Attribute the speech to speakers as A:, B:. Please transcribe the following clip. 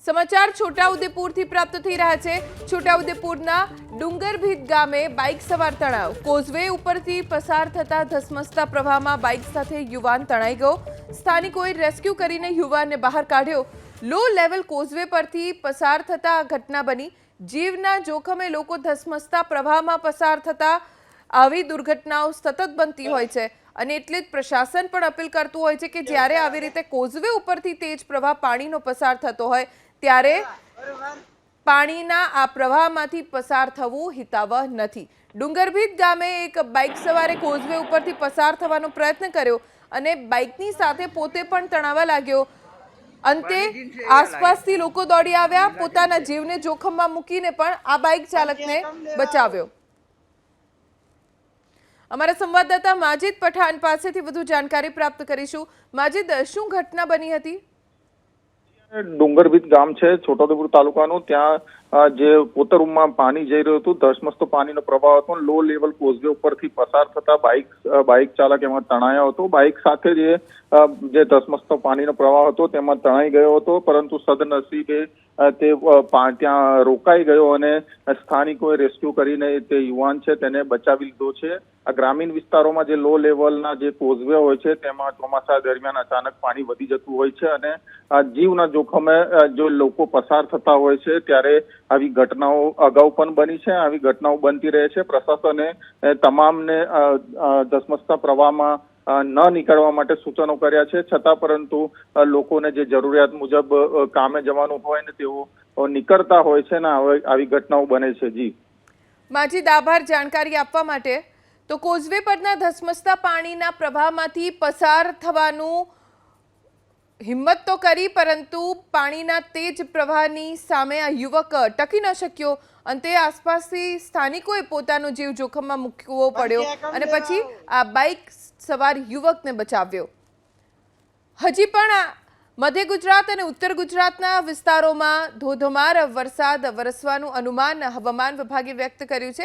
A: સમાચાર છોટાઉદેપુરથી પ્રાપ્ત થઈ રહ્યા છે। છોટાઉદેપુરના ડુંગરભીત ગામે બાઇક સવાર તણાવ। કોઝવે ઉપરથી પસાર થતા ધસમસતા પ્રવાહમાં બાઇક સાથે યુવાન તણાઈ ગયો। સ્થાનિકોએ રેસ્ક્યુ કરીને યુવાનને બહાર કાઢ્યો। લો લેવલ કોઝવે પરથી પસાર થતા આ ઘટના બની। જીવના જોખમે લોકો ધસમસતા પ્રવાહમાં પસાર થતા આવી દુર્ઘટનાઓ સતત બનતી હોય છે અને એટલે જ પ્રશાસન પણ અપીલ કરતું હોય છે કે જ્યારે આવી રીતે કોઝવે ઉપરથી તેજ પ્રવાહ પાણીનો પસાર થતો હોય ત્યારે પાણીના આ પ્રવાહમાંથી પસાર થવું હિતાવહ નથી। ડુંગરભીત ગામે એક બાઇક સવારે કોઝવે ઉપરથી પસાર થવાનો પ્રયત્ન કર્યો અને બાઇકની સાથે પોતે પણ તણાવા લાગ્યો। અંતે આસપાસથી લોકો દોડી આવ્યા, પોતાના જીવને જોખમમાં મૂકીને પણ આ બાઇક ચાલકને બચાવ્યો। અમારા સંવાદદાતા માજીદ પઠાણ પાસેથી વધુ જાણકારી પ્રાપ્ત કરીશું। માજીદ, શું ઘટના બની હતી?
B: ડુંગરભીત ગામ છે છોટાઉદેપુર તાલુકાનું। ત્યાં જે પોતરૂમમાં પાણી જઈ રહ્યું હતું, ધસમસતો પાણીનો પ્રવાહ હતો। લો લેવલ કોઝવે ઉપરથી પસાર થતા બાઇક ચાલક એમાં તણાયો હતો। બાઇક સાથે જે ધસમસતો પાણીનો પ્રવાહ હતો તેમાં તણાઈ ગયો હતો, પરંતુ સદનસીબે તે ત્યાં રોકાઈ ગયો અને સ્થાનિકોએ રેસ્ક્યુ કરીને તે યુવાન છે તેને બચાવી લીધો છે। આ ગ્રામીણ વિસ્તારોમાં જે લો લેવલના જે કોઝવે હોય છે તેમાં ચોમાસા દરમિયાન અચાનક પાણી વધી જતું હોય છે અને જીવના જોખમે જો લોકો પસાર થતા હોય છે ત્યારે આવી ઘટનાઓ અગાઉ પણ બની છે। આવી ઘટનાઓ બનતી રહે છે। પ્રશાસને તમામને ધસમસતા પ્રવાહમાં ન નીકળવા માટે સૂચનો કર્યા છે, છતાં પરંતુ લોકોને જે જરૂરિયાત મુજબ કામે જવાનું હોય ને તેઓ નીકળતા હોય છે ને આવી ઘટનાઓ બને છે। જી
A: માજીદ, આભાર જાણકારી આપવા માટે। તો કોઝવે પરના ધસમસતા પાણીના પ્રવાહમાંથી પસાર થવાનું હિંમત તો કરી, પરંતુ પાણીના તેજ પ્રવાહની સામે આ યુવક ટકી ન શક્યો। અંતે આસપાસથી સ્થાનિકોએ પોતાનો જીવ જોખમમાં મૂકવો પડ્યો અને પછી આ બાઇક સવાર યુવકને બચાવ્યો। હજી પણ મધ્ય ગુજરાત અને ઉત્તર ગુજરાતના વિસ્તારોમાં ધોધમાર વરસાદ વરસવાનું અનુમાન હવામાન વિભાગે વ્યક્ત કર્યું છે।